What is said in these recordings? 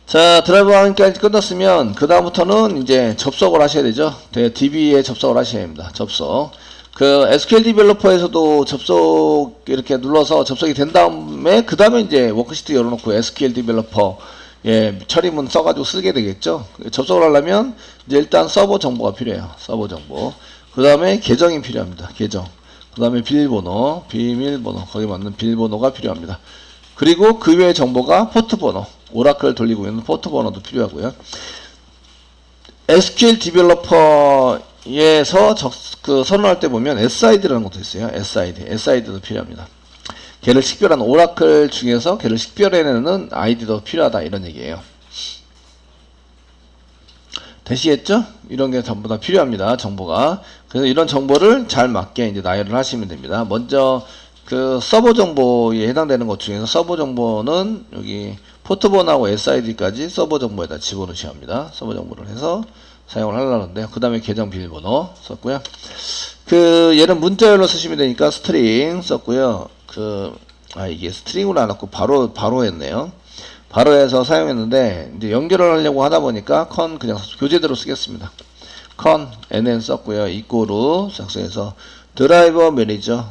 자, 드라이버 확인까지 끝났으면 그 다음부터는 이제 접속을 하셔야 되죠. DB에 접속을 하셔야 합니다. 접속. 그 SQL 디벨로퍼에서도 접속 이렇게 눌러서 접속이 된 다음에 그 다음에 이제 워크시트 열어놓고 SQL 디벨로퍼 처리문 써가지고 쓰게 되겠죠. 접속을 하려면 이제 일단 서버 정보가 필요해요. 서버 정보. 그 다음에 계정이 필요합니다. 계정. 그 다음에 비밀번호, 거기 맞는 비밀번호가 필요합니다. 그리고 그 외의 정보가 포트번호, 오라클 돌리고 있는 포트번호도 필요하고요. SQL 디벨로퍼에서 선언할 때 보면 SID라는 것도 있어요. SID도 필요합니다. 걔를 식별한 오라클 중에서 걔를 식별해내는 아이디도 필요하다 이런 얘기예요. 되시겠죠? 이런 게 전부 다 필요합니다. 정보가. 그래서 이런 정보를 잘 맞게 이제 나열을 하시면 됩니다. 먼저 그 서버 정보에 해당되는 것 중에서 서버 정보는 여기 포트번호하고 SID까지 서버 정보에다 집어넣으셔야 합니다. 서버 정보를 해서 사용을 하려는데 그 다음에 계정 비밀번호 썼고요. 얘는 문자열로 쓰시면 되니까 스트링 썼고요. 이게 스트링으로 안 했고 바로 했네요. 바로 해서 사용했는데 이제 연결을 하려고 하다 보니까 그냥 교재대로 쓰겠습니다. nn 썼고요. 이꼬로 작성해서 드라이버 매니저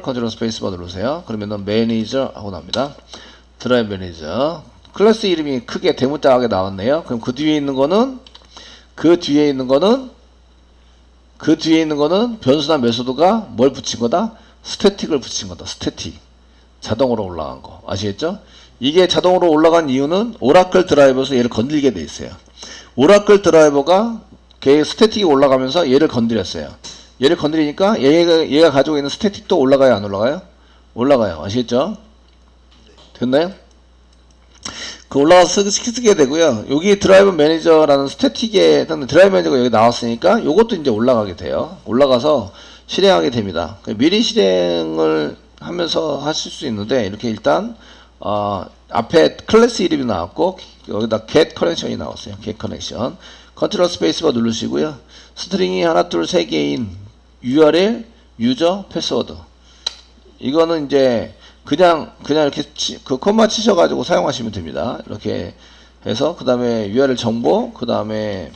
컨트롤 스페이스바 누르세요. 그러면은 매니저 하고 나옵니다. 드라이버 매니저 클래스 이름이 크게 대문자하게 나왔네요. 그럼 그 뒤에 있는 거는 변수나 메소드가 뭘 붙인 거다? 스태틱을 붙인 거다. 스태틱. 자동으로 올라간 거. 아시겠죠? 이게 자동으로 올라간 이유는 오라클 드라이버에서 얘를 건들게 돼 있어요. 오라클 드라이버가 걔 스태틱이 올라가면서 얘를 건드렸어요. 얘를 건드리니까 얘가 가지고 있는 스태틱도 올라가요, 안 올라가요? 올라가요. 아시겠죠? 됐나요? 올라가서 쓰게 되고요. 여기 드라이버 매니저라는 스태틱에 드라이버 매니저가 여기 나왔으니까 요것도 이제 올라가게 돼요. 올라가서 실행하게 됩니다. 미리 실행을 하면서 하실 수 있는데 이렇게 일단 앞에 클래스 이름이 나왔고 여기다 get connection이 나왔어요. get connection. 컨트롤 스페이스바 누르시고요. 스트링이 하나, 둘, 세 개인 URL, 유저, 패스워드. 이거는 이제 그냥 이렇게 콤마 치셔가지고 사용하시면 됩니다. 이렇게 해서 그 다음에 URL 정보, 그 다음에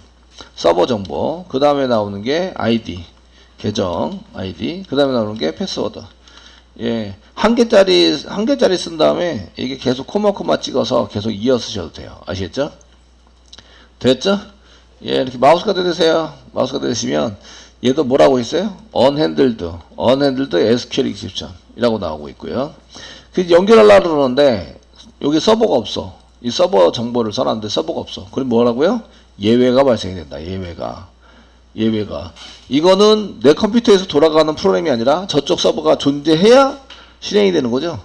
서버 정보, 그 다음에 나오는 게 ID, 계정 ID, 그 다음에 나오는 게 패스워드. 한 개짜리 쓴 다음에 이게 계속 코마 찍어서 계속 이어 쓰셔도 돼요. 아시겠죠? 됐죠? 이렇게 마우스가 되세요. 마우스가 되시면 얘도 뭐라고 있어요? unhandled SQL exception 이라고 나오고 있고요. 연결하려고 그러는데 여기 서버가 없어. 이 서버 정보를 써놨는데 서버가 없어. 그럼 뭐라고요? 예외가 발생이 된다. 예외가. 이거는 내 컴퓨터에서 돌아가는 프로그램이 아니라 저쪽 서버가 존재해야 실행이 되는 거죠.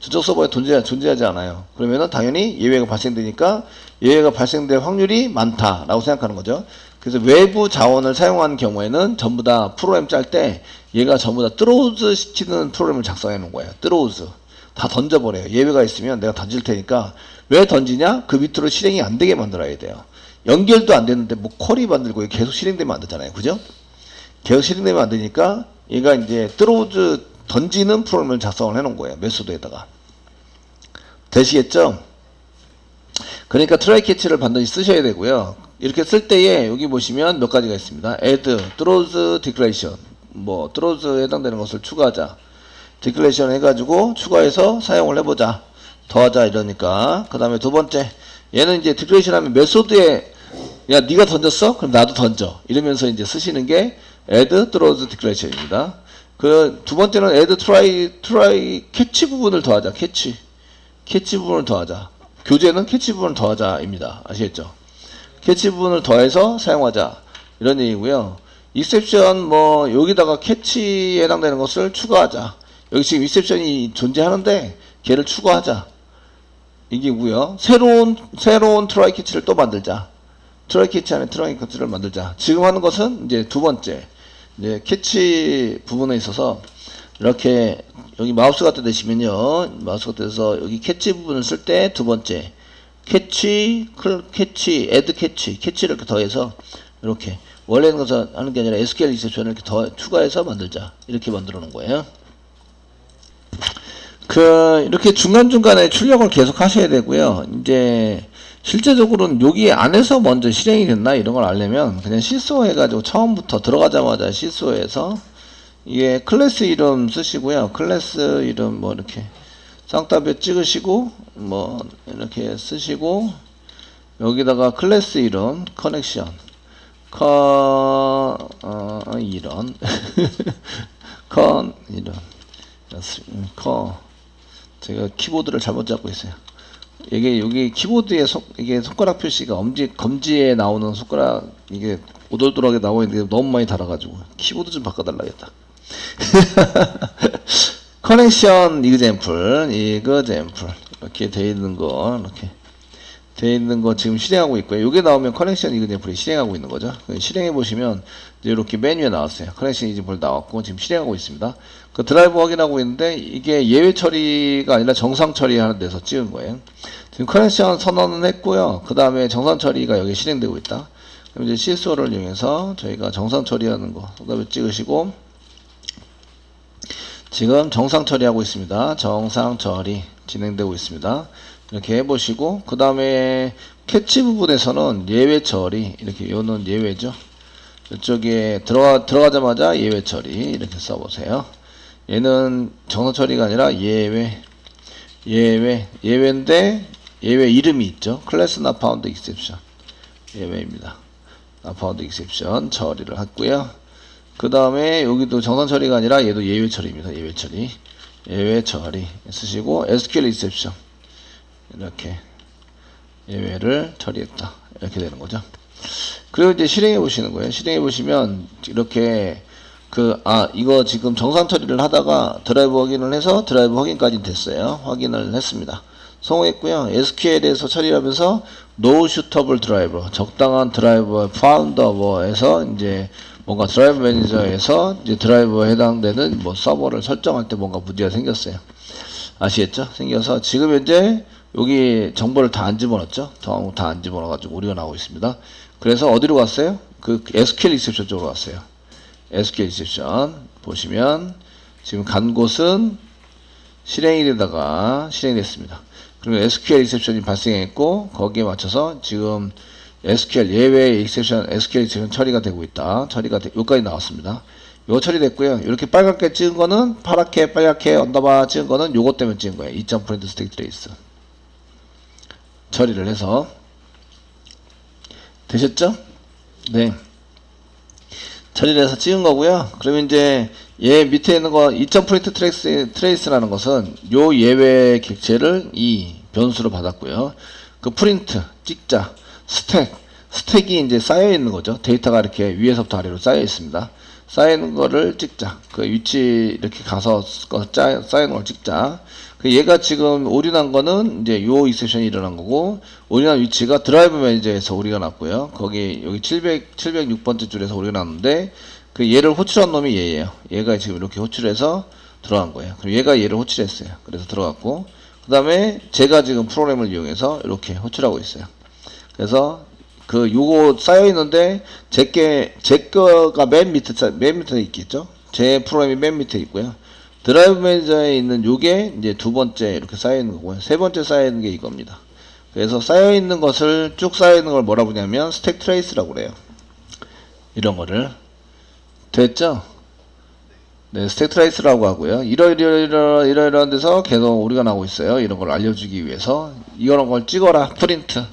저쪽 서버에 존재하지 않아요. 그러면은 당연히 예외가 발생되니까 예외가 발생될 확률이 많다라고 생각하는 거죠. 그래서 외부 자원을 사용하는 경우에는 전부 다 프로그램 짤 때 얘가 전부 다 트로우즈 시키는 프로그램을 작성해 놓은 거예요. 트로우즈. 다 던져버려요. 예외가 있으면 내가 던질 테니까 왜 던지냐? 그 밑으로 실행이 안 되게 만들어야 돼요. 연결도 안 되는데 뭐 쿼리 만들고 계속 실행되면 안 되잖아요. 그죠? 계속 실행되면 안 되니까 얘가 이제 트로우즈 던지는 프로그램을 작성을 해 놓은 거예요. 메소드에다가. 되시겠죠? 그러니까 트라이 캐치를 반드시 쓰셔야 되고요. 이렇게 쓸 때에 여기 보시면 몇 가지가 있습니다. add, throws declaration, throws 해당되는 것을 추가하자. declaration 해가지고 추가해서 사용을 해보자. 더하자 이러니까. 그 다음에 두 번째, 얘는 이제 declaration 하면 메소드에 야 네가 던졌어? 그럼 나도 던져. 이러면서 이제 쓰시는 게 add, throws declaration입니다. 두 번째는 add, try, catch 부분을 더하자. 캐치 부분을 더하자. 교재는 캐치 부분을 더하자입니다. 아시겠죠? 캐치 부분을 더해서 사용하자. 이런 얘기고요. exception 여기다가 캐치에 해당되는 것을 추가하자. 여기 지금 exception이 존재하는데 걔를 추가하자. 이게고요. 새로운 try 캐치를 또 만들자. try 캐치 안에 try 캐치를 만들자. 지금 하는 것은 이제 두 번째. 이제 캐치 부분에 있어서 이렇게 여기 마우스가 되시면요. 마우스가 돼서 여기 캐치 부분을 쓸 때 두 번째 캐치를 이렇게 더해서 이렇게 원래는 것을 하는 게 아니라 SQL exception을 이렇게 더 추가해서 만들자. 이렇게 만들어 놓은 거예요. 이렇게 중간중간에 출력을 계속 하셔야 되고요. 이제 실제적으로는 여기 안에서 먼저 실행이 됐나 이런 걸 알려면 그냥 시스오 해가지고 처음부터 들어가자마자 시스오에서 이게 클래스 이름 쓰시고요. 클래스 이름 뭐 이렇게 쌍따옴표 찍으시고 뭐 이렇게 쓰시고 여기다가 클래스 이름 커넥션 이런 이런 제가 키보드를 잘못 잡고 있어요. 이게 여기 키보드에 이게 손가락 표시가 검지에 나오는 손가락 이게 오돌도락에 나와 있는데 너무 많이 달아가지고 키보드 좀 바꿔달라겠다. 커넥션 이그젬플 이렇게 돼 있는 거 지금 실행하고 있고요. 이게 나오면 커넥션 이그젬플이 실행하고 있는 거죠. 실행해 보시면 이렇게 메뉴에 나왔어요. 커넥션 이그젬플 나왔고 지금 실행하고 있습니다. 그 드라이브 확인하고 있는데 이게 예외 처리가 아니라 정상 처리하는 데서 찍은 거예요. 지금 커넥션 선언은 했고요. 그 다음에 정상 처리가 여기 실행되고 있다. 그럼 이제 CSO를 이용해서 저희가 정상 처리하는 거 그다음에 찍으시고 지금 정상 처리하고 있습니다. 정상 처리 진행되고 있습니다. 이렇게 해보시고 그 다음에 캐치 부분에서는 예외 처리 이렇게 요는 예외죠. 이쪽에 들어가자마자 예외 처리 이렇게 써보세요. 얘는 정상 처리가 아니라 예외인데 예외 이름이 있죠. 클래스 not found exception 예외입니다. not found exception 처리를 했고요. 그 다음에 여기도 정상 처리가 아니라 얘도 예외 처리입니다. 예외 처리 쓰시고 SQL exception 이렇게 예외를 처리했다 이렇게 되는 거죠. 그리고 이제 실행해 보시는 거예요. 실행해 보시면 이렇게 이거 지금 정상 처리를 하다가 드라이브 확인을 해서 드라이브 확인까지 됐어요. 확인을 했습니다. 성공했고요. SQL에서 처리하면서 No suitable driver 적당한 드라이버 founder에서 이제 뭔가 드라이브 매니저에서 이제 드라이버에 해당되는 뭐 서버를 설정할 때 뭔가 문제가 생겼어요. 아시겠죠? 생겨서 지금 현재 여기 정보를 다 안 집어넣었죠? 다 안 집어넣어가지고 오류가 나오고 있습니다. 그래서 어디로 갔어요? 그 SQL exception 쪽으로 갔어요. SQL exception 보시면 지금 간 곳은 실행이 되다가 실행됐습니다. 그리고 SQL exception이 발생했고 거기에 맞춰서 지금 SQL 예외 exception, SQL exception 처리가 되고 있다. 여기까지 나왔습니다. 요거 처리됐고요. 이렇게 빨갛게 찍은 거는 파랗게 빨갛게 언더바 찍은 거는 요거 때문에 찍은 거예요. 2.print static trace 처리를 해서 되셨죠? 네. 처리를 해서 찍은 거고요. 그러면 이제 얘 밑에 있는 거 2.print trace라는 것은 요 예외 객체를 이 변수로 받았고요. 그 프린트 찍자 스택이 이제 쌓여 있는 거죠. 데이터가 이렇게 위에서부터 아래로 쌓여 있습니다. 쌓여 있는 거를 찍자. 그 위치 이렇게 가서 쌓여 있는 걸 찍자. 얘가 지금 오류난 거는 이제 요 익셉션이 일어난 거고 오류난 위치가 드라이브 매니저에서 오류가 났고요. 여기 706번째 줄에서 오류가 났는데 그 얘를 호출한 놈이 얘예요. 얘가 지금 이렇게 호출해서 들어간 거예요. 그럼 얘가 얘를 호출했어요. 그래서 들어갔고 그 다음에 제가 지금 프로그램을 이용해서 이렇게 호출하고 있어요. 그래서 요거 쌓여 있는데 제 거가 맨 밑에 있겠죠. 제 프로그램이 맨 밑에 있고요. 드라이브 매니저에 있는 요게 이제 두 번째 이렇게 쌓여 있는 거고요. 세 번째 쌓여 있는 게 이겁니다. 그래서 쌓여 있는 것을 쭉 쌓여 있는 걸 뭐라 부르냐면 스택 트레이스라고 그래요. 이런 거를 됐죠? 네, 스택 트레이스라고 하고요. 이러이러한 데서 계속 오류가 나오고 있어요. 이런 걸 알려주기 위해서 이런 걸 찍어라 프린트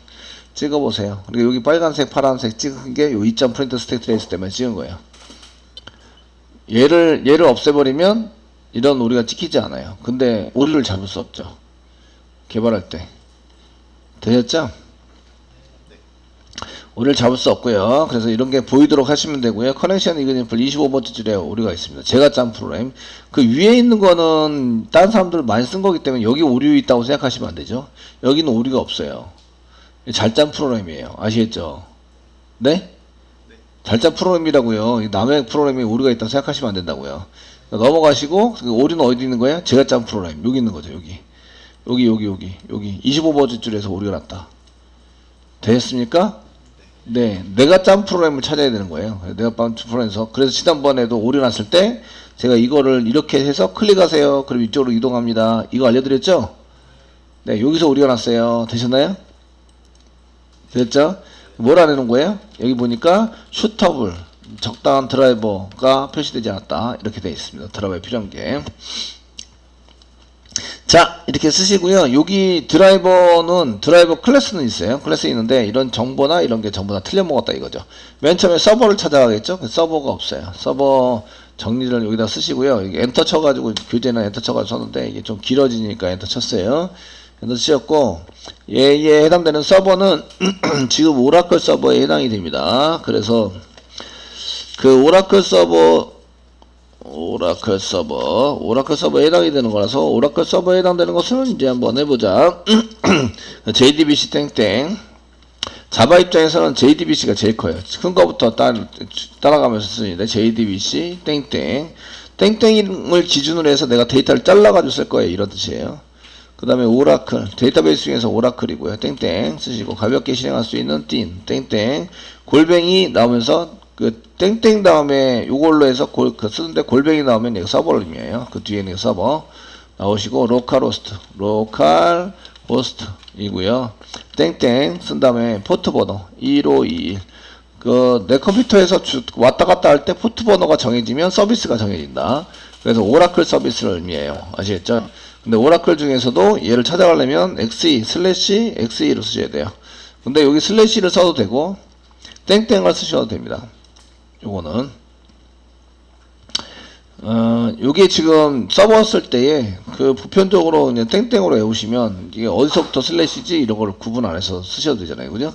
찍어보세요. 그리고 여기 빨간색 파란색 찍은 게 요 2.print 스택 트레이스 때문에 찍은 거예요. 얘를 없애버리면 이런 오류가 찍히지 않아요. 근데 오류를 잡을 수 없죠. 개발할 때. 되셨죠? 오류를 잡을 수 없고요. 그래서 이런 게 보이도록 하시면 되고요. 커넥션 이그젬플 25번째 줄에 오류가 있습니다. 제가 짠 프로그램. 그 위에 있는 거는 다른 사람들 많이 쓴 거기 때문에 여기 오류 있다고 생각하시면 안 되죠. 여기는 오류가 없어요. 잘 짠 프로그램이에요. 아시겠죠? 네? 잘 짠 프로그램이라고요. 남의 프로그램에 오류가 있다고 생각하시면 안 된다고요. 넘어가시고 오류는 어디 있는 거예요? 제가 짠 프로그램 여기 있는 거죠. 여기 25번째 줄에서 오류가 났다. 되셨습니까? 네, 내가 짠 프로그램을 찾아야 되는 거예요. 내가 짠 프로그램에서. 그래서 지난번에도 오류 났을 때 제가 이거를 이렇게 해서 클릭하세요. 그럼 이쪽으로 이동합니다. 이거 알려드렸죠? 네, 여기서 오류가 났어요. 되셨나요? 됐죠? 뭘 안 해놓은 거예요? 여기 보니까 슈터블, 적당한 드라이버가 표시되지 않았다. 이렇게 되어 있습니다. 드라이버에 필요한 게. 자, 이렇게 쓰시고요. 여기 드라이버 클래스는 있어요. 클래스 있는데 이런 정보나 이런 게 전부 다 틀려먹었다 이거죠. 맨 처음에 서버를 찾아가겠죠. 서버가 없어요. 서버 정리를 여기다 쓰시고요. 여기 엔터 쳐가지고 교재는 엔터 쳐가지고 썼는데 이게 좀 길어지니까 엔터 쳤어요. 엔터 치셨고 얘에 해당되는 서버는 지금 오라클 서버에 해당이 됩니다. 그래서 그 오라클 서버에 해당이 되는 거라서 오라클 서버에 해당되는 것은 이제 한번 해보자. JDBC 땡땡. 자바 입장에서는 JDBC가 제일 커요. 큰 거부터 따라가면서 쓰는데 JDBC 땡땡. 땡땡을 기준으로 해서 내가 데이터를 잘라가지고 쓸 거예요. 이런 뜻이에요. 그 다음에 오라클, 데이터베이스 중에서 오라클이고요. 땡땡 쓰시고 가볍게 실행할 수 있는 띵 땡땡. 골뱅이 나오면서 그 땡땡 다음에 요걸로 해서 쓰는데 골뱅이 나오면 이거 서버를 의미해요. 그 뒤에는 서버 나오시고 로컬 호스트 이고요. 땡땡 쓴 다음에 포트 번호 1521. 그 내 컴퓨터에서 왔다 갔다 할 때 포트 번호가 정해지면 서비스가 정해진다. 그래서 오라클 서비스를 의미해요. 아시겠죠? 근데 오라클 중에서도 얘를 찾아가려면 /XE로 쓰셔야 돼요. 근데 여기 슬래시를 써도 되고 땡땡을 쓰셔도 됩니다. 요거는 요게 지금 서버 쓸 때에 그 보편적으로 그냥 땡땡으로 외우시면 이게 어디서부터 슬래시지 이런 걸 구분 안 해서 쓰셔도 되잖아요. 그죠?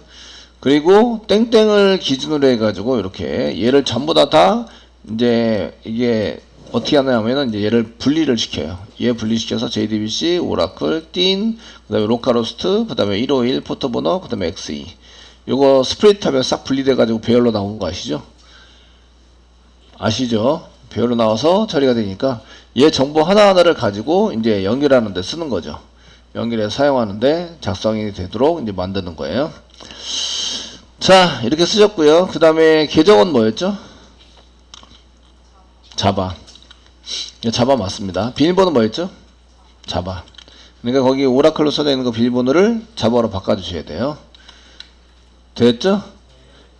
그리고 땡땡을 기준으로 해가지고 이렇게 얘를 전부 다 이제 이게 어떻게 하냐면은 이제 얘를 분리를 시켜요. 얘 분리시켜서 JDBC, 오라클, 띵, 그 다음에 로컬호스트, 그 다음에 151 포트번호, 그 다음에 XE. 요거 스프레드 하면 싹 분리돼가지고 배열로 나오는 거 아시죠? 아시죠? 배열로 나와서 처리가 되니까 얘 정보 하나하나를 가지고 이제 연결하는 데 쓰는 거죠. 연결해서 사용하는데 작성이 되도록 이제 만드는 거예요. 자, 이렇게 쓰셨고요. 그 다음에 계정은 뭐였죠? 자바. 자바 맞습니다. 비밀번호 뭐였죠? 자바. 그러니까 거기 오라클로 써져 있는 거 비밀번호를 자바로 바꿔주셔야 돼요. 됐죠?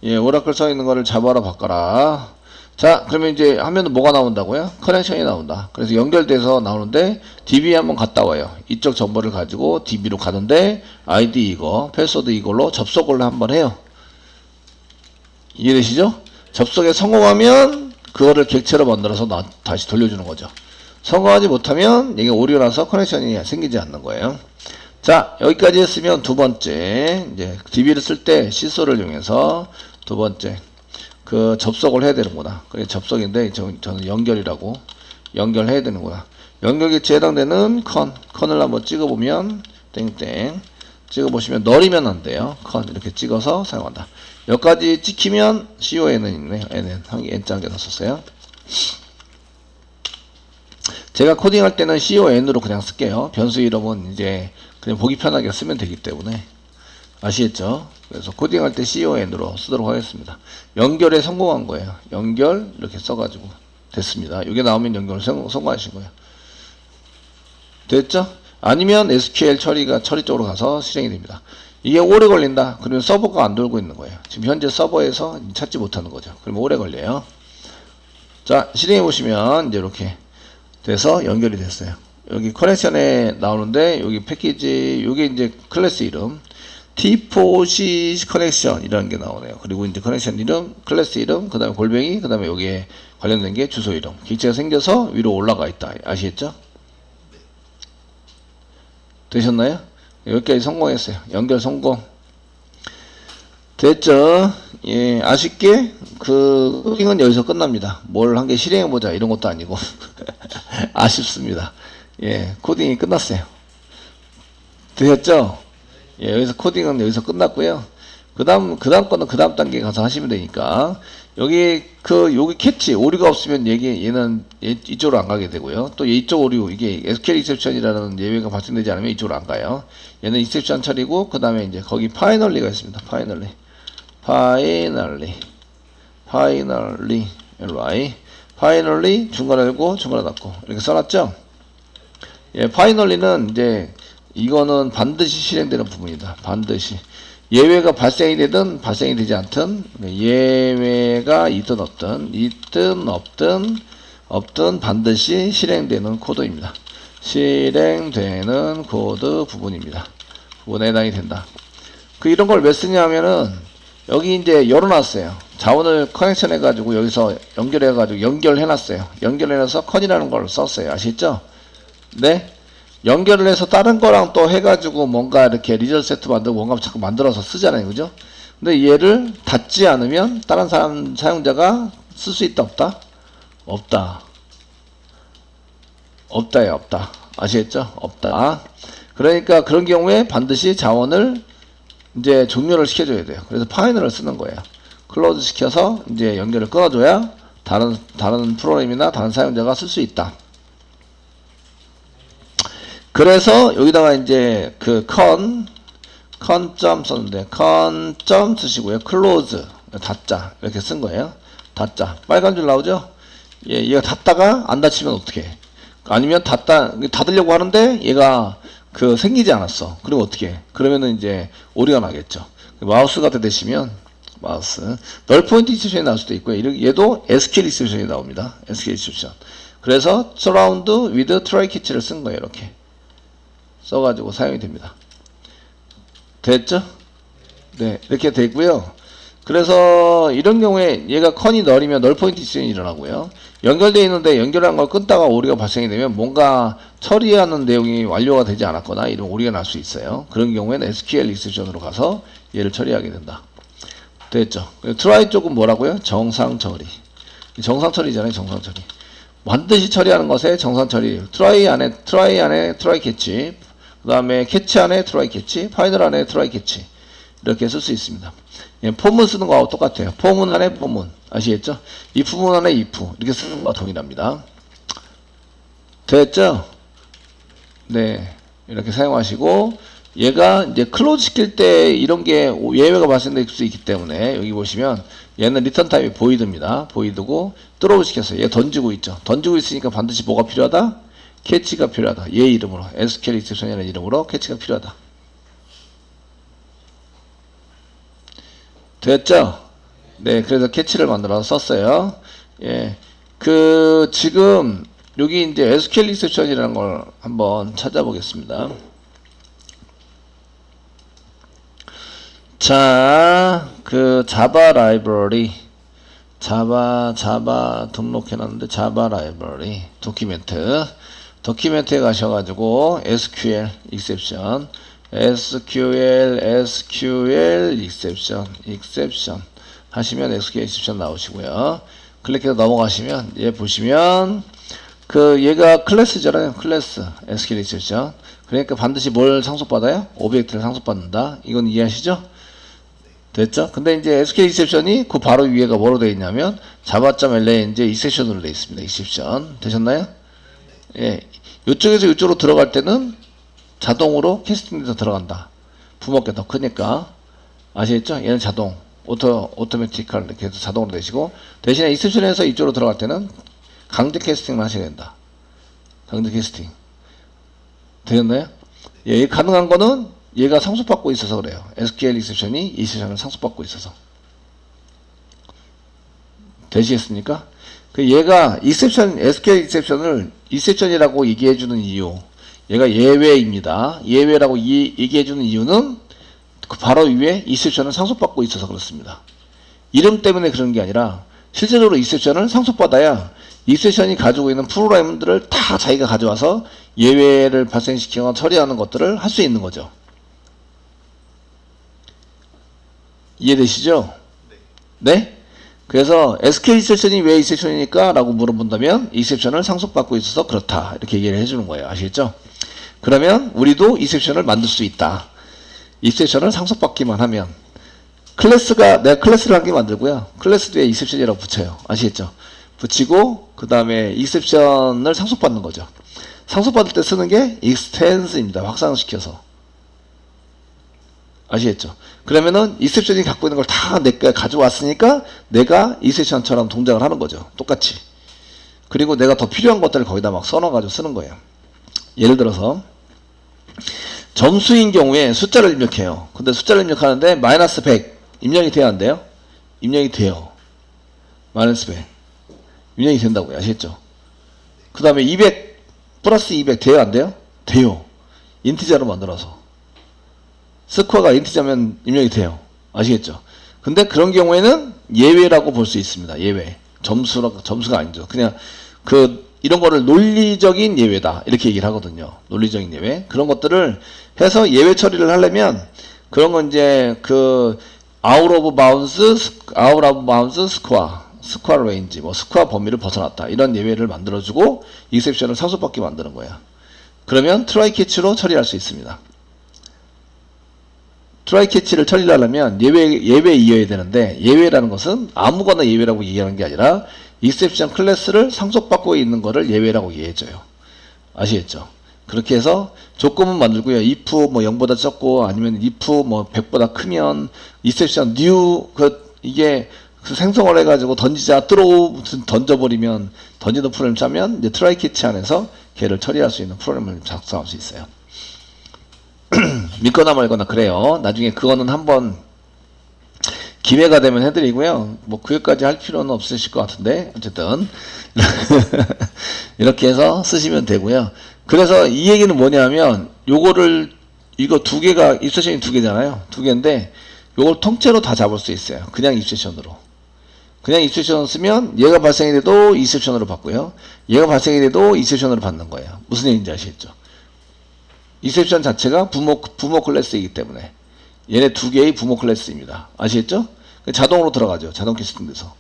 예, 오라클 써 있는 거를 자바로 바꿔라. 자, 그러면 이제 하면 뭐가 나온다고요? 커넥션이 나온다. 그래서 연결돼서 나오는데 DB에 한번 갔다 와요. 이쪽 정보를 가지고 DB로 가는데 아이디 이거, 패스워드 이걸로 접속을 한번 해요. 이해되시죠? 접속에 성공하면 그거를 객체로 만들어서 다시 돌려주는 거죠. 성공하지 못하면 이게 오류라서 커넥션이 생기지 않는 거예요. 자, 여기까지 했으면 두 번째, 이제 DB를 쓸 때 시소를 이용해서 두 번째, 그 접속을 해야 되는구나. 그게 접속인데 저는 연결이라고 연결해야 되는구나. 연결 객체에 해당되는 컨을 한번 찍어보면 땡땡 찍어보시면 널이면 안 돼요. 컨 이렇게 찍어서 사용한다. 여기까지 찍히면 CON은 있네요. N은 N자게 넣었어요. 제가 코딩할 때는 CON으로 그냥 쓸게요. 변수 이름은 이제 그냥 보기 편하게 쓰면 되기 때문에 아시겠죠? 그래서 코딩할 때 CON으로 쓰도록 하겠습니다. 연결에 성공한 거예요. 연결 이렇게 써가지고 됐습니다. 이게 나오면 연결을 성공하신 거예요. 됐죠? 아니면 SQL 처리 쪽으로 가서 실행이 됩니다. 이게 오래 걸린다. 그러면 서버가 안 돌고 있는 거예요. 지금 현재 서버에서 찾지 못하는 거죠. 그러면 오래 걸려요. 자, 실행해 보시면 이제 이렇게 돼서 연결이 됐어요. 여기 커넥션에 나오는데 여기 패키지 요게 이제 클래스 이름 T4C 커넥션 이라는 게 나오네요. 그리고 이제 커넥션 이름, 클래스 이름, 그 다음에 골뱅이, 그 다음에 여기에 관련된 게 주소 이름. 객체가 생겨서 위로 올라가 있다. 아시겠죠? 되셨나요? 여기까지 성공했어요. 연결 성공. 됐죠? 예, 아쉽게 그 코딩은 여기서 끝납니다. 뭘 한 개 실행해보자 이런 것도 아니고 아쉽습니다. 예, 코딩이 끝났어요. 되셨죠? 예, 여기서 코딩은 여기서 끝났고요. 그 다음 거는 그 다음 단계 가서 하시면 되니까 여기 캐치 오류가 없으면 얘는 이쪽으로 안 가게 되고요. 또 이쪽 오류 이게 SQL exception이라는 예외가 발생되지 않으면 이쪽으로 안 가요. 얘는 exception 처리고 그 다음에 이제 거기 파이널리가 있습니다. finally ly finally 중간에 열고 중간에 닫고 이렇게 써놨죠. 예, finally는 이제 이거는 반드시 실행되는 부분이다. 반드시 예외가 발생이 되든 발생이 되지 않든 예외가 있든 없든 반드시 실행되는 코드입니다. 실행되는 코드 부분입니다. 부분에 해당이 된다. 그 이런 걸 왜 쓰냐 하면은 여기 이제 열어놨어요. 자원을 커넥션 해가지고 여기서 연결해가지고 연결해놨어요. 연결해놔서 컨이라는 걸 썼어요. 아시죠? 네? 연결을 해서 다른 거랑 또 해가지고 뭔가 이렇게 리저트 세트 만들고 뭔가 자꾸 만들어서 쓰잖아요. 그죠? 근데 얘를 닫지 않으면 다른 사용자가 쓸 수 있다, 없다? 없다. 없다요, 없다. 아시겠죠? 없다. 그러니까 그런 경우에 반드시 자원을 이제 종료를 시켜줘야 돼요. 그래서 파이널을 쓰는 거예요. 클로즈 시켜서 이제 연결을 끊어줘야 다른 프로그램이나 다른 사용자가 쓸 수 있다. 그래서 여기다가 이제 그 컨점 썼는데 컨점 쓰시고요. 클로즈 닫자 이렇게 쓴 거예요. 닫자 빨간 줄 나오죠? 예, 얘가 닫다가 안 닫히면 어떻게? 아니면 닫으려고 하는데 얘가 그 생기지 않았어. 그럼 어떻게? 그러면은 이제 오류가 나겠죠. 마우스가 되시면 마우스 널 포인트 익셉션이 나올 수도 있고요. 얘도 SQL 익셉션이 나옵니다. SQL 익셉션. 그래서 surround with try catch를 쓴 거예요. 이렇게 써가지고 사용이 됩니다. 됐죠? 네, 이렇게 되고요. 그래서 이런 경우에 얘가 컨이 널이면 널 포인트 익셉션이 일어나고요. 연결되어 있는데 연결한 걸 끊다가 오류가 발생이 되면 뭔가 처리하는 내용이 완료가 되지 않았거나 이런 오류가 날 수 있어요. 그런 경우에는 SQL 익셉션으로 가서 얘를 처리하게 된다. 됐죠? 트라이 쪽은 뭐라고요? 정상 처리. 정상 처리잖아요. 정상 처리. 반드시 처리하는 것에 정상 처리. 트라이 안에 트라이 캐치. 그 다음에 캐치 안에 트라이 캐치. 파이널 안에 트라이 캐치. 이렇게 쓸 수 있습니다. 예, 폼은 쓰는 거하고 똑같아요. 폼은 안에 폼은. 아시겠죠? if문 안에 if. 이렇게 쓰는 거와 동일합니다. 됐죠? 네. 이렇게 사용하시고, 얘가 이제 클로즈 시킬 때 이런 게 예외가 발생될 수 있기 때문에 여기 보시면 얘는 리턴 타입이 보이드입니다. 보이드고, 뚜로우 시켰어요. 얘 던지고 있죠. 던지고 있으니까 반드시 뭐가 필요하다? 캐치가 필요하다. 얘 이름으로. SQL 익셉션이라는 이름으로 캐치가 필요하다. 됐죠? 네, 그래서 캐치를 만들어서 썼어요. 예. 지금, 여기 이제 SQL 익셉션이라는 걸 한번 찾아보겠습니다. 자, 자바 라이브러리. 자바 등록해놨는데, 자바 라이브러리. 도키멘트에 가셔가지고, SQL 익셉션. SQL 익셉션 하시면 SQL 익셉션 나오시고요. 클릭해서 넘어가시면 얘 보시면 얘가 클래스잖아요. 클래스 SQL 익셉션. 그러니까 반드시 뭘 상속받아요? 오브젝트를 상속받는다. 이건 이해하시죠? 됐죠? 근데 이제 SQL 익셉션이 그 바로 위에가 뭐로 되어 있냐면 java.language 익셉션으로 되어 있습니다. 익셉션 되셨나요? 예. 이쪽에서 이쪽으로 들어갈 때는 자동으로 캐스팅돼서 들어간다. 부먹게 더 크니까. 아시겠죠? 얘는 자동. 오토매티컬 이렇게 해서 자동으로 되시고, 대신에 익셉션에서 이쪽으로 들어갈 때는 강제 캐스팅만 하셔야 된다. 강제 캐스팅. 되셨나요? 예, 가능한 거는 얘가 상속받고 있어서 그래요. SQL 익셉션이 익셉션을 상속받고 있어서. 되시겠습니까? 얘가 SQL 익셉션을 익셉션이라고 얘기해주는 이유. 얘가 예외입니다. 예외라고 얘기해주는 이유는 바로 위에 익셉션을 상속받고 있어서 그렇습니다. 이름 때문에 그런 게 아니라 실제적으로 익셉션을 상속받아야 익셉션이 가지고 있는 프로그램들을 다 자기가 가져와서 예외를 발생시키거나 처리하는 것들을 할 수 있는 거죠. 이해되시죠? 네? 그래서 SQL 익셉션이 왜 익셉션이니까? 라고 물어본다면 익셉션을 상속받고 있어서 그렇다. 이렇게 얘기를 해주는 거예요. 아시겠죠? 그러면 우리도 익셉션을 만들 수 있다. 익셉션을 상속받기만 하면 내가 클래스를 한 개 만들고요. 클래스 뒤에 익셉션이라고 붙여요. 아시겠죠? 붙이고 그 다음에 익셉션을 상속받는 거죠. 상속받을 때 쓰는 게 extends입니다. 확장시켜서. 아시겠죠? 그러면은 익셉션이 갖고 있는 걸 다 내가 가져왔으니까 내가 익셉션처럼 동작을 하는 거죠. 똑같이. 그리고 내가 더 필요한 것들을 거기다 막 써놔가지고 쓰는 거예요. 예를 들어서 점수인 경우에 숫자를 입력해요. 근데 숫자를 입력하는데 마이너스 100 입력이 돼야 안 돼요? 입력이 돼요. 마이너스 100 입력이 된다고요. 아시겠죠? 그 다음에 200 플러스 200 돼요? 안 돼요? 돼요. 인티저로 만들어서 스코어가 인티저면 입력이 돼요. 아시겠죠? 근데 그런 경우에는 예외라고 볼 수 있습니다. 예외. 점수가 아니죠. 그냥 이런 거를 논리적인 예외다. 이렇게 얘기를 하거든요. 논리적인 예외. 그런 것들을 해서 예외 처리를 하려면 그런 건 이제 out of bounds 스코어 레인지, 스코어 범위를 벗어났다. 이런 예외를 만들어주고 익셉션을 상속받게 만드는 거야. 그러면 트라이 캐치로 처리할 수 있습니다. 트라이 캐치를 처리를 하려면 예외에 이어야 되는데 예외라는 것은 아무거나 예외라고 얘기하는 게 아니라 익셉션 클래스를 상속받고 있는 거를 예외라고 이해해줘요. 아시겠죠? 그렇게 해서 조건문 만들고요. if 0보다 적고 아니면 if 100보다 크면 익셉션 new 이게 생성을 해가지고 던지자 던져버리면 던지는 프로그램 짜면 이제 트라이 캐치 안에서 걔를 처리할 수 있는 프로그램을 작성할 수 있어요. 믿거나 말거나 그래요. 나중에 그거는 한번 기회가 되면 해드리고요. 그것까지 할 필요는 없으실 것 같은데 어쨌든 이렇게 해서 쓰시면 되고요. 그래서 이 얘기는 뭐냐면 이거 두 개가 입세션이 두 개잖아요. 두 개인데 요걸 통째로 다 잡을 수 있어요. 그냥 입세션으로. 그냥 입세션을 쓰면 얘가 발생이 돼도 입세션으로 받고요. 얘가 발생이 돼도 입세션으로 받는 거예요. 무슨 얘기인지 아시겠죠? 익셉션 자체가 부모 클래스이기 때문에 얘네 두 개의 부모 클래스입니다. 아시겠죠? 자동으로 들어가죠. 자동 캐스팅돼서.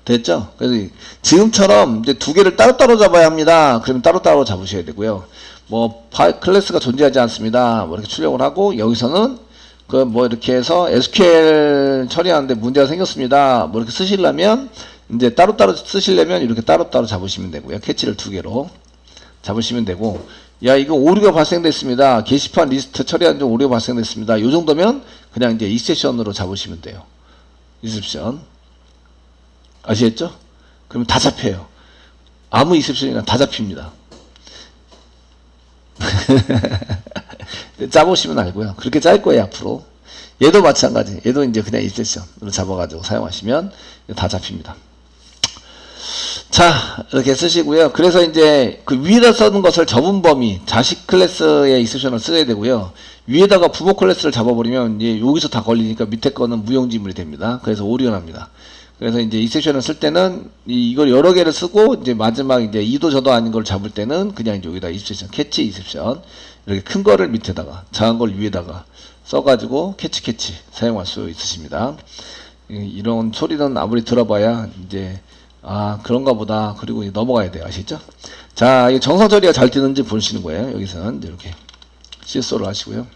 됐죠? 그래서 지금처럼 이제 두 개를 따로따로 잡아야 합니다. 그러면 따로따로 잡으셔야 되고요. 클래스가 존재하지 않습니다. 이렇게 출력을 하고 여기서는 이렇게 해서 SQL 처리하는데 문제가 생겼습니다. 이렇게 쓰시려면 이제 따로따로 쓰시려면 이렇게 따로따로 잡으시면 되고요. 캐치를 두 개로 잡으시면 되고 야 이거 오류가 발생됐습니다. 게시판 리스트 처리한 중 오류가 발생됐습니다. 이 정도면 그냥 이제 익셉션으로 잡으시면 돼요. 익셉션 아시겠죠? 그러면 다 잡혀요. 아무 익셉션이나 다 잡힙니다. 짜보시면 알고요. 그렇게 짤 거예요 앞으로. 얘도 마찬가지. 얘도 이제 그냥 익셉션으로 잡아가지고 사용하시면 다 잡힙니다. 자 이렇게 쓰시고요. 그래서 이제 위에다 써는 것을 접은 범위 자식 클래스의 익셉션을 써야 되고요. 위에다가 부모 클래스를 잡아버리면 이제 여기서 다 걸리니까 밑에 거는 무용지물이 됩니다. 그래서 오류가 납니다. 그래서 이제 익셉션을 쓸 때는 이걸 여러 개를 쓰고 이제 마지막 이제 이도 저도 아닌 걸 잡을 때는 그냥 이제 여기다 익셉션 캐치 익셉션 이렇게 큰 거를 밑에다가 작은 걸 위에다가 써가지고 캐치 사용할 수 있으십니다. 이런 소리는 아무리 들어봐야 이제 그런가 보다. 그리고 넘어가야 돼요. 아시죠? 자, 이 정상 처리가 잘 되는지 보시는 거예요. 여기서는 이렇게 실소를 하시고요.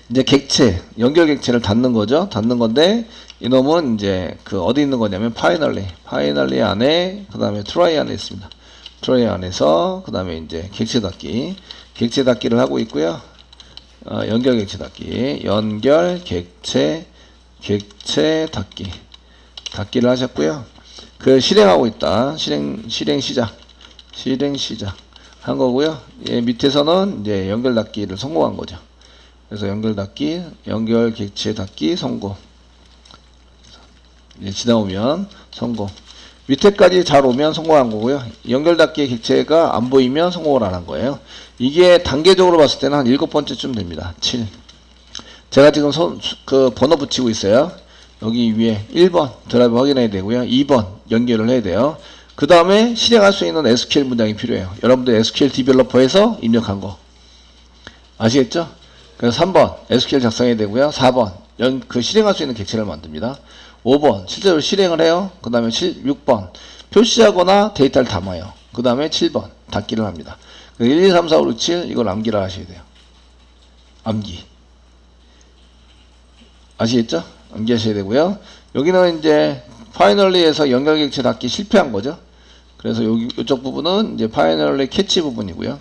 이제 객체, 연결 객체를 닫는 거죠. 닫는 건데 이놈은 이제 어디 있는 거냐면 파이널리 안에 그다음에 트라이 안에 있습니다. 트라이 안에서 그다음에 이제 객체 닫기를 하고 있고요. 연결 객체 닫기, 연결 객체 닫기를 하셨고요. 실행하고 있다. 실행 시작 한 거고요. 밑에서는 이제 연결 닫기를 성공한 거죠. 그래서 연결 닫기, 연결 객체 닫기 성공. 지나오면 성공. 밑에까지 잘 오면 성공한 거고요. 연결 닫기 객체가 안 보이면 성공을 안 한 거예요. 이게 단계적으로 봤을 때는 한 7번째쯤 됩니다. 7. 제가 지금 번호 붙이고 있어요. 여기 위에 1번 드라이브 확인해야 되고요. 2번 연결을 해야 돼요. 그 다음에 실행할 수 있는 SQL 문장이 필요해요. 여러분들 SQL 디벨로퍼에서 입력한 거 아시겠죠? 그래서 3번 SQL 작성해야 되고요. 4번 실행할 수 있는 객체를 만듭니다. 5번 실제로 실행을 해요. 그 다음에 6번 표시하거나 데이터를 담아요. 그 다음에 7번 닫기를 합니다. 1, 2, 3, 4, 5, 6, 7 이걸 암기를 하셔야 돼요. 암기 아시겠죠? 암기하셔야 되고요. 여기는 이제 파이널리에서 연결 객체 닫기 실패한 거죠. 그래서 이쪽 부분은 이제 파이널리 캐치 부분이고요.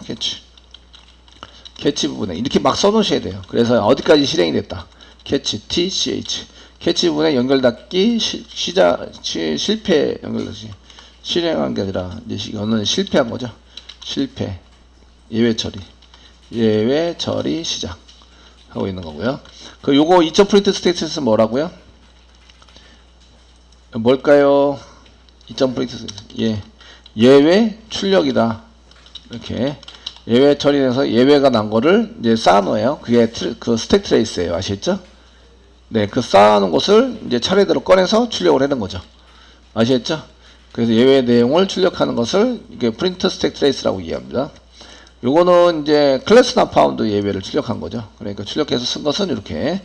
캐치 부분에 이렇게 막 써놓으셔야 돼요. 그래서 어디까지 실행이 됐다. 캐치 TCH 캐치 부분에 연결 닫기 실패 연결 닫기 실행한 게 아니라 이제 이거는 실패한 거죠. 실패 예외 처리 시작 하고 있는 거고요. 그 요거 2점 프린트 스테이트스 뭐라고요? 뭘까요? 2점 프린트 예외 출력이다. 이렇게 예외 처리돼서 예외가 난 거를 이제 쌓아놓아요. 그게 그 스택 트레이스예요. 아시겠죠? 네, 그 쌓아놓은 것을 이제 차례대로 꺼내서 출력을 하는 거죠. 아시겠죠? 그래서 예외 내용을 출력하는 것을 이게 프린트 스택 트레이스라고 이해합니다. 요거는 이제 클래스나 파운드 예외를 출력한 거죠. 그러니까 출력해서 쓴 것은 이렇게.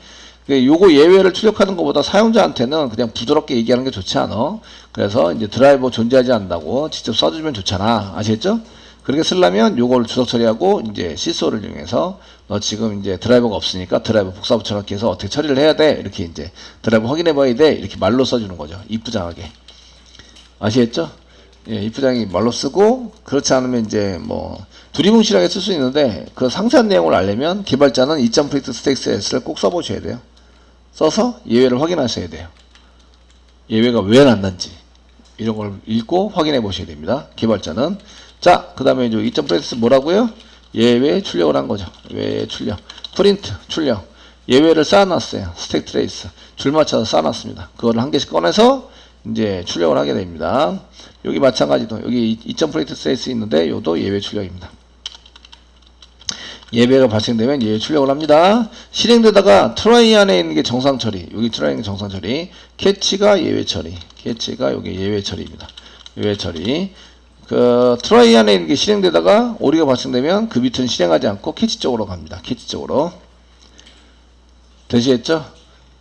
요거 예외를 출력하는 것보다 사용자한테는 그냥 부드럽게 얘기하는 게 좋지 않아. 그래서 이제 드라이버 존재하지 않는다고 직접 써주면 좋잖아. 아시겠죠? 그렇게 쓰려면 요걸 주석 처리하고 이제 시소를 이용해서 너 지금 이제 드라이버가 없으니까 드라이버 복사 붙여넣기 해서 어떻게 처리를 해야 돼? 이렇게 이제 드라이버 확인해 봐야 돼. 이렇게 말로 써주는 거죠. 이쁘장하게. 아시겠죠? 예, 이쁘장하게 말로 쓰고 그렇지 않으면 이제 뭐 두리뭉실하게 쓸 수 있는데 그 상세한 내용을 알려면 개발자는 2점 프린트 스택스를 꼭 써보셔야 돼요. 써서 예외를 확인하셔야 돼요. 예외가 왜 났는지 이런 걸 읽고 확인해 보셔야 됩니다. 개발자는. 자, 그 다음에 이제 2점 프린트 뭐라고요? 예외 출력을 한 거죠. 예외 출력. 프린트 출력. 예외를 쌓아놨어요. 스택 트레이스. 줄 맞춰서 쌓아놨습니다. 그거를 한 개씩 꺼내서 이제 출력을 하게 됩니다. 여기 마찬가지도 여기 2점 프린트 트레이스 있는데 요도 예외 출력입니다. 예외가 발생되면 예외 출력을 합니다. 실행되다가 트라이 안에 있는 게 정상 처리. 여기 트라이는 정상 처리. 캐치가 예외 처리. 캐치가 여기 예외 처리입니다. 예외 처리. 그 트라이 안에 있는 게 실행되다가 오류가 발생되면 그 밑은 실행하지 않고 캐치 쪽으로 갑니다. 캐치 쪽으로. 되시겠죠?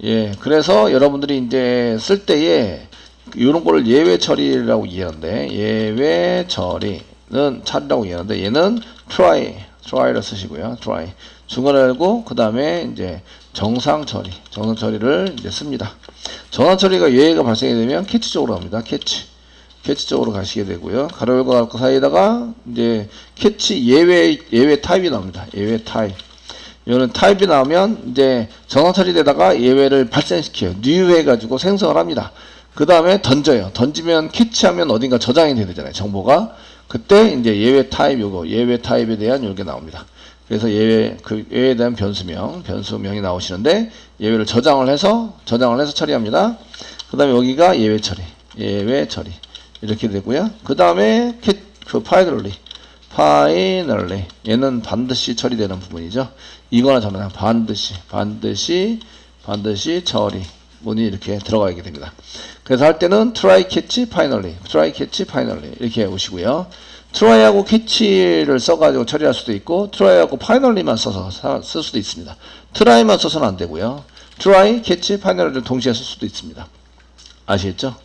예. 그래서 여러분들이 이제 쓸 때에 이런 거를 예외 처리라고 이해하는데 예외 처리는 처리라고 이해하는데 얘는 try를 쓰시고요. try. 중간을 열고 그 다음에 이제 정상 처리를 이제 씁니다. 정상 처리가 예외가 발생이 되면 캐치 쪽으로 갑니다. 캐치 쪽으로 가시게 되고요. 가로 열고 가로 사이에다가 이제 캐치 예외 타입이 나옵니다. 예외 타입. 이거는 타입이 나오면 이제 정상 처리되다가 예외를 발생시켜요. new 해가지고 생성을 합니다. 그 다음에 던져요. 던지면 캐치하면 어딘가 저장이 돼야 되잖아요. 정보가. 그때 이제 예외 타입 예외 타입에 대한 요게 나옵니다. 그래서 예외에 대한 변수명이 나오시는데 예외를 저장을 해서 처리합니다. 그 다음에 여기가 예외 처리. 이렇게 되고요. 그 다음에 파이널리. 얘는 반드시 처리되는 부분이죠. 이거나 저거나 반드시 처리. 문이 이렇게 들어가게 됩니다. 그래서 할 때는 try catch finally 이렇게 오시고요. try하고 catch를 써가지고 처리할 수도 있고 try하고 finally만 써서 쓸 수도 있습니다. try만 써서는 안 되고요. try, catch, finally를 동시에 쓸 수도 있습니다. 아시겠죠?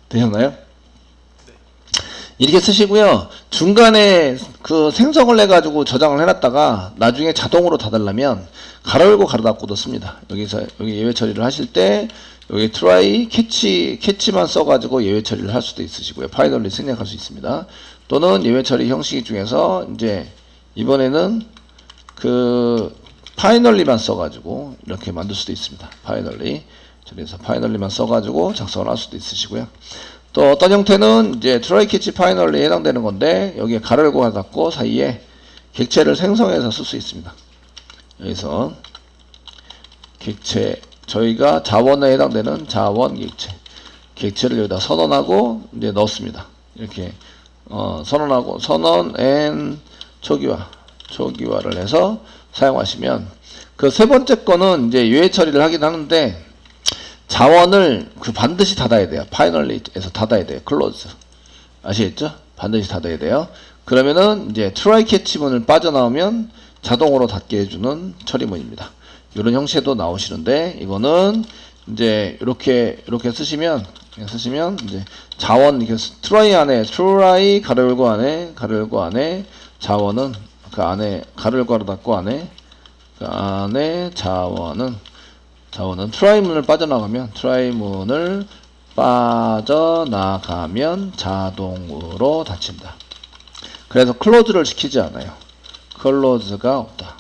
되셨나요? 이렇게 쓰시고요. 중간에 그 생성을 해가지고 저장을 해놨다가 나중에 자동으로 닫으려면 가로 열고 가로 닫고도 씁니다. 여기 예외 처리를 하실 때 여기 try, catch만 써가지고 예외 처리를 할 수도 있으시고요. 파이널리 생략할 수 있습니다. 또는 예외 처리 형식 중에서 이제 이번에는 그 파이널리만 써가지고 이렇게 만들 수도 있습니다. 그래서 파이널리만 써가지고 작성을 할 수도 있으시고요. 또 어떤 형태는 이제 try, catch, finally에 해당되는 건데 여기에 가로 열고 가로 닫고 사이에 객체를 생성해서 쓸 수 있습니다. 여기서 객체 저희가 자원에 해당되는 자원 객체를 여기다 선언하고 이제 넣습니다. 이렇게 선언하고 선언 and 초기화를 해서 사용하시면 그 세 번째 거는 이제 예외 처리를 하긴 하는데 자원을 반드시 닫아야 돼요. 파이널리에서 닫아야 돼요. 클로즈. 아시겠죠? 반드시 닫아야 돼요. 그러면은 이제 try catch 문을 빠져나오면 자동으로 닫게 해주는 처리문입니다. 이런 형식도 나오시는데 이거는 이제 이렇게 쓰시면 이제 자원 이렇게 try 가로 열고 안에 자원은 그 안에 가로 열고 가로 닫고 안에 그 안에 자원은 try 문을 빠져나가면 자동으로 닫힌다. 그래서 클로즈를 시키지 않아요. 클로즈가 없다.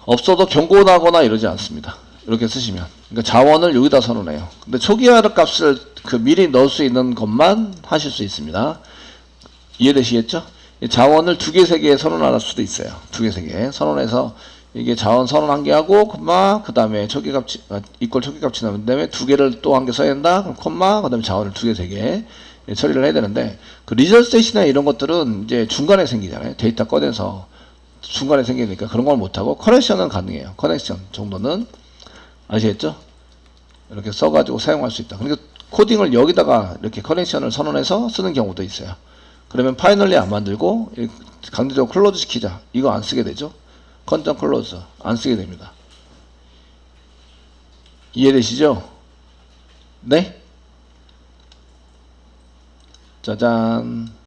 없어도 경고 나거나 이러지 않습니다. 이렇게 쓰시면. 그러니까 자원을 여기다 선언해요. 근데 초기화력 값을 미리 넣을 수 있는 것만 하실 수 있습니다. 이해되시겠죠? 자원을 2개, 3개 선언할 수도 있어요. 2개, 3개 선언해서 이게 자원 선언 1개 하고 콤마 그 다음에 초기값치 이퀄 초기값치 나온 다음에 2개를 또 1개 써야 된다. 그럼 콤마 그 다음에 자원을 2개, 3개 처리를 해야 되는데 그 리전 스테이시나 이런 것들은 이제 중간에 생기잖아요. 데이터 꺼내서 중간에 생기니까 그런 걸 못하고 커넥션은 가능해요. 커넥션 정도는 아시겠죠? 이렇게 써가지고 사용할 수 있다. 그러니까 코딩을 여기다가 이렇게 커넥션을 선언해서 쓰는 경우도 있어요. 그러면 파이널리 안 만들고 강제적으로 클로즈 시키자. 이거 안 쓰게 되죠. 컨정 클로즈 안 쓰게 됩니다. 이해되시죠? 네? 짜잔.